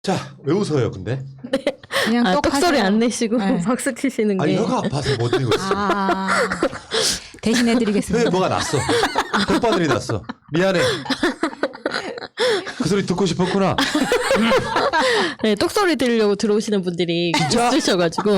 자, 왜 웃어요, 근데? 그냥 똑소리 안 내시고 네. 박수 치시는 아니, 게. 혀가 아파서 못 들고 있어. 대신해드리겠습니다. 혀에 뭐가 났어. 콧바늘이 났어. 미안해. 그 소리 듣고 싶었구나. 네, 똑소리 들으려고 들어오시는 분들이 진짜? 있으셔가지고.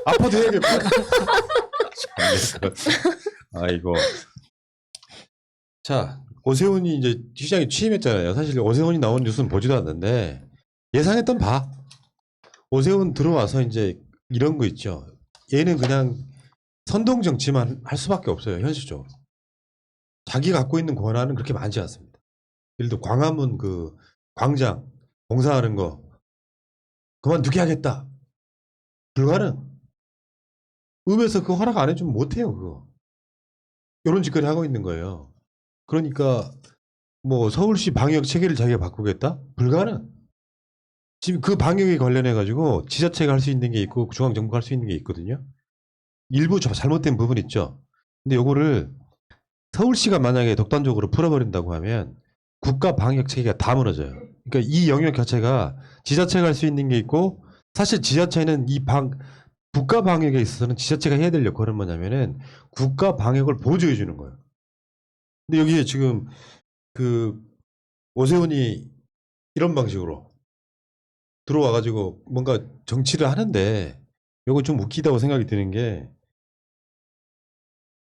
아파도 해야겠다. 아이고. 자, 오세훈이 이제 시장에 취임했잖아요. 사실 오세훈이 나온 뉴스는 보지도 않는데 예상했던 바. 오세훈 들어와서 이제 이런 거 있죠. 얘는 그냥 선동 정치만 할 수밖에 없어요. 현실적으로. 자기가 갖고 있는 권한은 그렇게 많지 않습니다. 예를 들어 광화문 그 광장 공사하는 거 그만두게 하겠다. 불가능. 의회에서 그 허락 안 해주면 못해요. 그거. 이런 짓거리 하고 있는 거예요. 그러니까 뭐 서울시 방역 체계를 자기가 바꾸겠다? 불가능. 지금 그 방역에 관련해 가지고 지자체가 할 수 있는 게 있고 중앙정부가 할 수 있는 게 있거든요. 일부 잘못된 부분 있죠. 근데 요거를 서울시가 만약에 독단적으로 풀어버린다고 하면 국가 방역 체계가 다 무너져요. 그러니까 이 영역 자체가 지자체가 할 수 있는 게 있고 사실 지자체는 국가 방역에 있어서는 지자체가 해야 될 역할은 뭐냐면은 국가 방역을 보조해 주는 거예요. 근데 여기에 지금 그 오세훈이 이런 방식으로 들어와가지고 뭔가 정치를 하는데 요거 좀 웃기다고 생각이 드는 게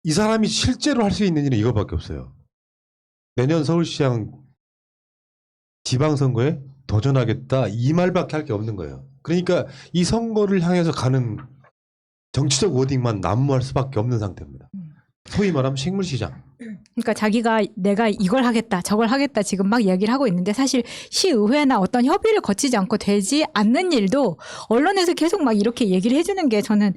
이 사람이 실제로 할 수 있는 일은 이거밖에 없어요. 내년 서울시장 지방선거에 도전하겠다 이 말밖에 할 게 없는 거예요. 그러니까 이 선거를 향해서 가는 정치적 워딩만 난무할 수밖에 없는 상태입니다. 소위 말하면 식물시장. 그러니까 자기가 내가 이걸 하겠다 저걸 하겠다 지금 막 이야기를 하고 있는데 사실 시의회나 어떤 협의를 거치지 않고 되지 않는 일도 언론에서 계속 막 이렇게 얘기를 해주는 게 저는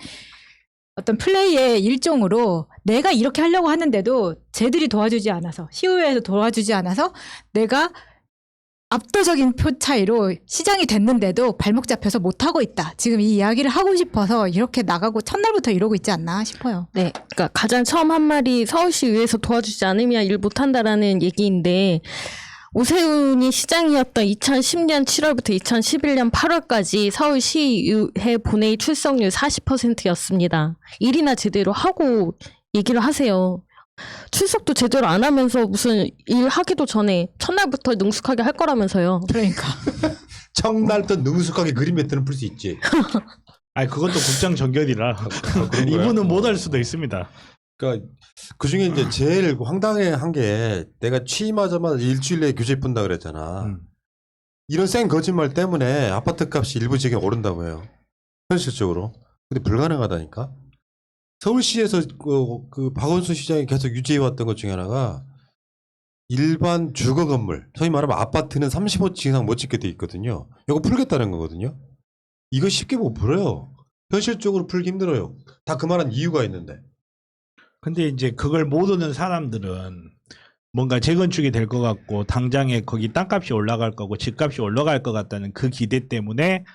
어떤 플레이의 일종으로 내가 이렇게 하려고 하는데도 쟤들이 도와주지 않아서 시의회에서 도와주지 않아서 내가 압도적인 표 차이로 시장이 됐는데도 발목 잡혀서 못하고 있다. 지금 이 이야기를 하고 싶어서 이렇게 나가고 첫날부터 이러고 있지 않나 싶어요. 네, 그러니까 가장 처음 한 말이 서울시의회에서 도와주지 않으면 일 못한다라는 얘기인데 오세훈이 시장이었던 2010년 7월부터 2011년 8월까지 서울시의회 본회의 출석률 40%였습니다. 일이나 제대로 하고 얘기를 하세요. 출석도 제대로 안 하면서 무슨 일 하기도 전에 첫날부터 능숙하게 할 거라면서요. 그러니까. 청날부터 능숙하게 그림 배트는 풀 수 있지. 아니 그것도 국장 전결이라 그런 거야? 이분은 못 할 수도 있습니다. 그러니까 그 중에 이제 제일 황당한 게 내가 취임하자마자 일주일 내에 규제 푼다 그랬잖아. 이런 쌩 거짓말 때문에 아파트 값이 일부지게 오른다고 해요. 현실적으로. 근데 불가능하다니까. 서울시에서 그 박원순 시장이 계속 유지해왔던 것 중에 하나가 일반 주거 건물, 소위 말하면 아파트는 35층 이상 못 짓게 돼 있거든요. 이거 풀겠다는 거거든요. 이거 쉽게 못 풀어요. 현실적으로 풀기 힘들어요. 다 그만한 이유가 있는데. 근데 이제 그걸 모르는 사람들은 뭔가 재건축이 될 것 같고 당장에 거기 땅값이 올라갈 거고 집값이 올라갈 것 같다는 그 기대 때문에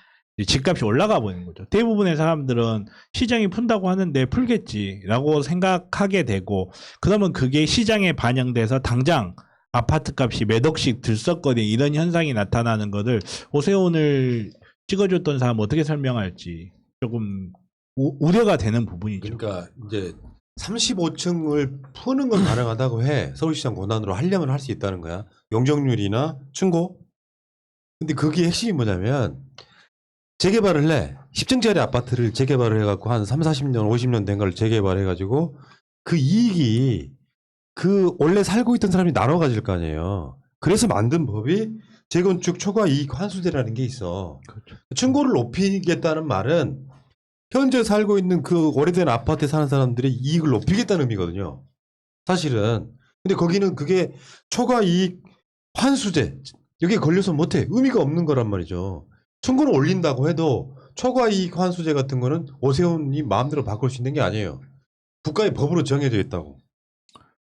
집값이 올라가 버리는 거죠. 대부분의 사람들은 시장이 푼다고 하는데 풀겠지라고 생각하게 되고 그러면 그게 시장에 반영돼서 당장 아파트 값이 몇 억씩 들썩거리는 이런 현상이 나타나는 거를 오세훈을 찍어줬던 사람 어떻게 설명할지 조금 우려가 되는 부분이죠. 그러니까 이제 35층을 푸는 건 가능하다고 해. 서울시장 권한으로 하려면 할 수 있다는 거야. 용적률이나 층고. 근데 그게 핵심이 뭐냐면 재개발을 해. 10층짜리 아파트를 재개발을 해갖고 한 3, 40년, 50년 된 걸 재개발해가지고 그 이익이 그 원래 살고 있던 사람이 나눠 가질 거 아니에요. 그래서 만든 법이 재건축 초과 이익 환수제라는 게 있어. 그렇죠. 층고를 높이겠다는 말은 현재 살고 있는 그 오래된 아파트에 사는 사람들의 이익을 높이겠다는 의미거든요. 사실은. 근데 거기는 그게 초과 이익 환수제. 여기에 걸려서 못해. 의미가 없는 거란 말이죠. 층고를 올린다고 해도 초과 이익 환수제 같은 거는 오세훈이 마음대로 바꿀 수 있는 게 아니에요. 국가의 법으로 정해져 있다고.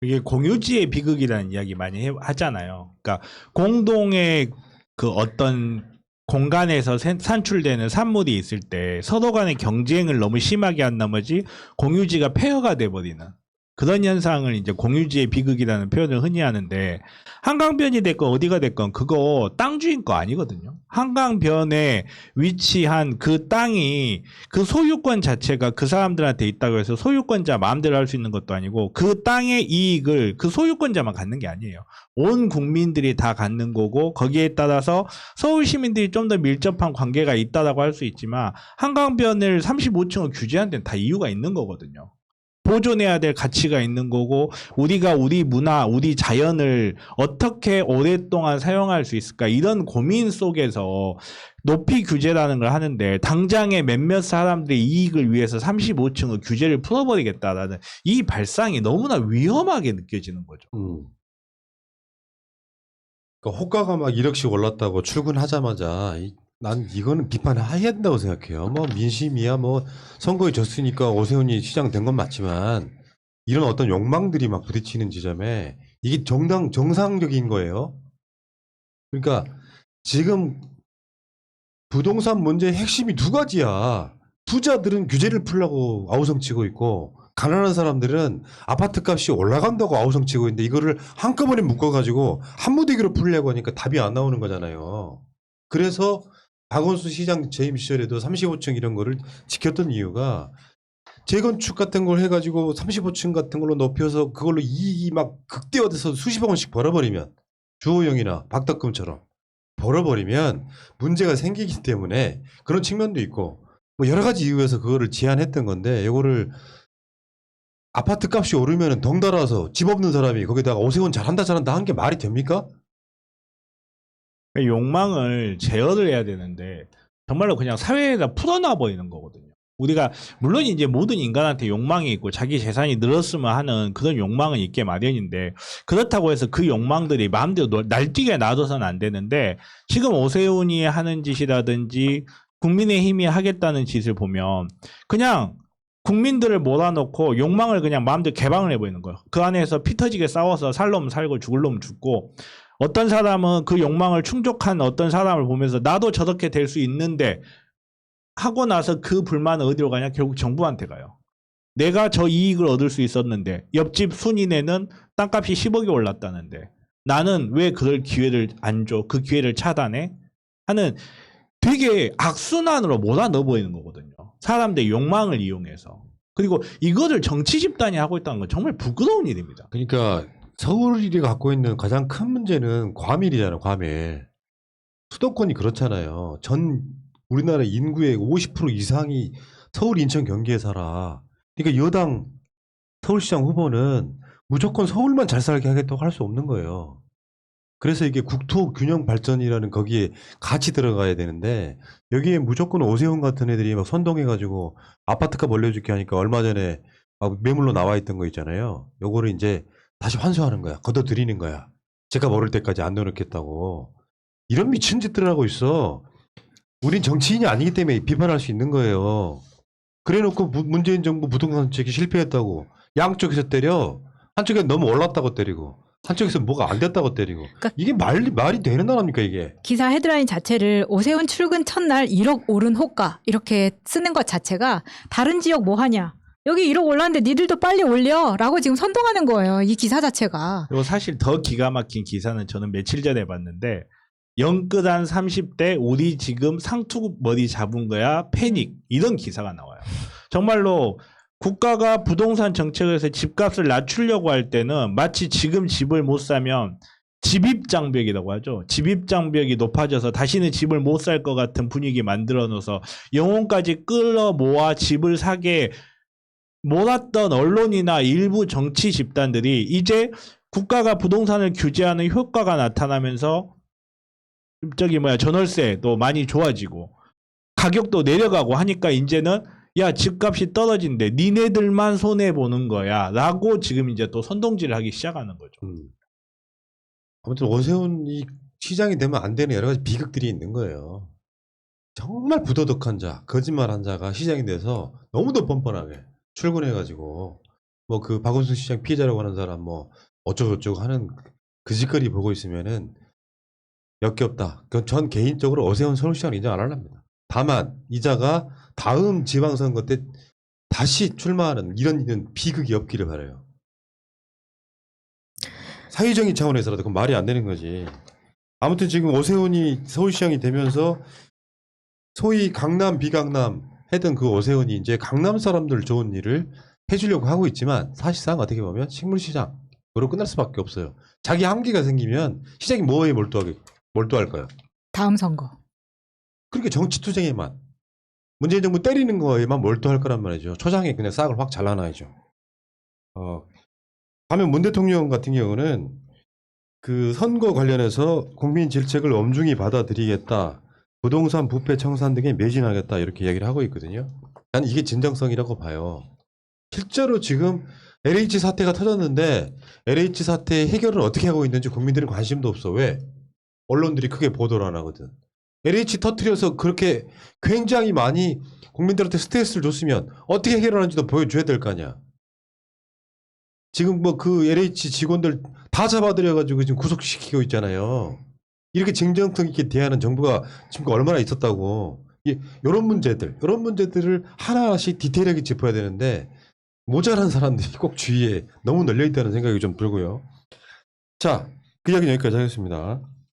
이게 공유지의 비극이라는 이야기 많이 하잖아요. 그러니까 공동의 그 어떤 공간에서 산출되는 산물이 있을 때 서로 간의 경쟁을 너무 심하게 한 나머지 공유지가 폐허가 돼버리는 그런 현상을 이제 공유지의 비극이라는 표현을 흔히 하는데, 한강변이 됐건 어디가 됐건 그거 땅 주인 거 아니거든요. 한강변에 위치한 그 땅이 그 소유권 자체가 그 사람들한테 있다고 해서 소유권자 마음대로 할 수 있는 것도 아니고, 그 땅의 이익을 그 소유권자만 갖는 게 아니에요. 온 국민들이 다 갖는 거고, 거기에 따라서 서울 시민들이 좀 더 밀접한 관계가 있다라고 할 수 있지만, 한강변을 35층을 규제한 데는 다 이유가 있는 거거든요. 보존해야 될 가치가 있는 거고, 우리가 우리 문화, 우리 자연을 어떻게 오랫동안 사용할 수 있을까, 이런 고민 속에서 높이 규제라는 걸 하는데, 당장의 몇몇 사람들의 이익을 위해서 35층을 규제를 풀어버리겠다라는 이 발상이 너무나 위험하게 느껴지는 거죠. 그러니까 호가가 막 1억씩 올랐다고 출근하자마자 난 이거는 비판해야 된다고 생각해요. 뭐 민심이야 뭐 선거에 졌으니까 오세훈이 시장 된 건 맞지만 이런 어떤 욕망들이 막 부딪히는 지점에 이게 정상적인 거예요. 그러니까 지금 부동산 문제의 핵심이 두 가지야. 부자들은 규제를 풀려고 아우성치고 있고, 가난한 사람들은 아파트 값이 올라간다고 아우성치고 있는데, 이거를 한꺼번에 묶어가지고 한무대기로 풀려고 하니까 답이 안 나오는 거잖아요. 그래서 박원순 시장 재임 시절에도 35층 이런 거를 지켰던 이유가, 재건축 같은 걸 해가지고 35층 같은 걸로 높여서 그걸로 이익이 막 극대화돼서 수십억 원씩 벌어버리면, 주호영이나 박덕금처럼 벌어버리면 문제가 생기기 때문에 그런 측면도 있고, 뭐 여러 가지 이유에서 그거를 제한했던 건데, 이거를 아파트 값이 오르면 덩달아서 집 없는 사람이 거기다가 오세훈 잘한다 한 게 말이 됩니까? 욕망을 제어를 해야 되는데, 정말로 그냥 사회에다 풀어놔 버리는 거거든요. 우리가 물론 이제 모든 인간한테 욕망이 있고 자기 재산이 늘었으면 하는 그런 욕망은 있게 마련인데, 그렇다고 해서 그 욕망들이 마음대로 날뛰게 놔둬서는 안 되는데, 지금 오세훈이 하는 짓이라든지 국민의힘이 하겠다는 짓을 보면 그냥 국민들을 몰아넣고 욕망을 그냥 마음대로 개방을 해버리는 거예요. 그 안에서 피 터지게 싸워서 살 놈은 살고 죽을 놈은 죽고, 어떤 사람은 그 욕망을 충족한 어떤 사람을 보면서 나도 저렇게 될 수 있는데 하고 나서 그 불만은 어디로 가냐? 결국 정부한테 가요. 내가 저 이익을 얻을 수 있었는데 옆집 순이네는 땅값이 10억이 올랐다는데 나는 왜 그럴 기회를 안 줘? 그 기회를 차단해? 하는 되게 악순환으로 몰아넣어버리는 거거든요. 사람들의 욕망을 이용해서. 그리고 이거를 정치 집단이 하고 있다는 건 정말 부끄러운 일입니다. 그러니까 서울이 갖고 있는 가장 큰 문제는 과밀이잖아요. 과밀. 수도권이 그렇잖아요. 전 우리나라 인구의 50% 이상이 서울, 인천, 경기에 살아. 그러니까 여당 서울시장 후보는 무조건 서울만 잘 살게 하겠다고 할 수 없는 거예요. 그래서 이게 국토 균형 발전이라는 거기에 같이 들어가야 되는데, 여기에 무조건 오세훈 같은 애들이 막 선동해가지고 아파트값 올려줄게 하니까 얼마 전에 막 매물로 나와 있던 거 있잖아요. 요거를 이제 다시 환수하는 거야. 걷어들이는 거야. 제가 모를 때까지 안 넣어놓겠다고. 이런 미친 짓들을 하고 있어. 우린 정치인이 아니기 때문에 비판할 수 있는 거예요. 그래놓고 문재인 정부 부동산 정책이 실패했다고 양쪽에서 때려. 한쪽에 너무 올랐다고 때리고, 한쪽에서 뭐가 안 됐다고 때리고. 그러니까 이게 말이 되는 나라입니까 이게? 기사 헤드라인 자체를 오세훈 출근 첫날 1억 오른 호가 이렇게 쓰는 것 자체가 다른 지역 뭐 하냐? 여기 1억 올랐는데 니들도 빨리 올려라고 지금 선동하는 거예요. 이 기사 자체가. 그리고 사실 더 기가 막힌 기사는 저는 며칠 전에 봤는데, 영끌한 30대 우리 지금 상투 머리 잡은 거야 패닉, 이런 기사가 나와요. 정말로 국가가 부동산 정책에서 집값을 낮추려고 할 때는 마치 지금 집을 못 사면 집입장벽이라고 하죠. 집입장벽이 높아져서 다시는 집을 못 살 것 같은 분위기 만들어 놓아서 영혼까지 끌어 모아 집을 사게 몰았던 언론이나 일부 정치 집단들이 이제 국가가 부동산을 규제하는 효과가 나타나면서 전월세도 많이 좋아지고 가격도 내려가고 하니까 이제는 야, 집값이 떨어진대, 니네들만 손해보는 거야 라고 지금 이제 또 선동질을 하기 시작하는 거죠. 아무튼 오세훈이 시장이 되면 안 되는 여러 가지 비극들이 있는 거예요. 정말 부도덕한 자, 거짓말한 자가 시장이 돼서 너무도 뻔뻔하게 출근해가지고 뭐 그 박원순 시장 피해자라고 하는 사람 뭐 어쩌고저쩌고 하는 그 짓거리 보고 있으면은 역겹다. 전 개인적으로 오세훈 서울시장 인정 안 할랍니다. 다만 이자가 다음 지방선거 때 다시 출마하는 이런 비극이 없기를 바라요. 사회적인 차원에서라도 그건 말이 안 되는 거지. 아무튼 지금 오세훈이 서울시장이 되면서 소위 강남 비강남 했던 그 오세훈이 이제 강남 사람들 좋은 일을 해주려고 하고 있지만 사실상 어떻게 보면 식물시장으로 끝날 수밖에 없어요. 자기 한계가 생기면 시장이 뭐에 몰두할까요? 다음 선거. 그러니까 정치투쟁에만 문재인 정부 때리는 거에만 몰두할 거란 말이죠. 초장에 그냥 싹을 확 잘라놔야죠. 반면 문 대통령 같은 경우는 그 선거 관련해서 국민 질책을 엄중히 받아들이겠다. 부동산 부패 청산 등에 매진하겠다 이렇게 이야기를 하고 있거든요. 난 이게 진정성이라고 봐요. 실제로 지금 LH 사태가 터졌는데 LH 사태 해결을 어떻게 하고 있는지 국민들은 관심도 없어. 왜? 언론들이 크게 보도를 안 하거든. LH 터트려서 그렇게 굉장히 많이 국민들한테 스트레스를 줬으면 어떻게 해결하는지도 보여줘야 될 거 아니야. 지금 뭐 그 LH 직원들 다 잡아들여가지고 지금 구속시키고 있잖아요. 이렇게 진정성 있게 대하는 정부가 지금 얼마나 있었다고. 이런 문제들을 하나하나씩 디테일하게 짚어야 되는데 모자란 사람들이 꼭 주위에 너무 널려 있다는 생각이 좀 들고요. 자, 그 이야기는 여기까지 하겠습니다.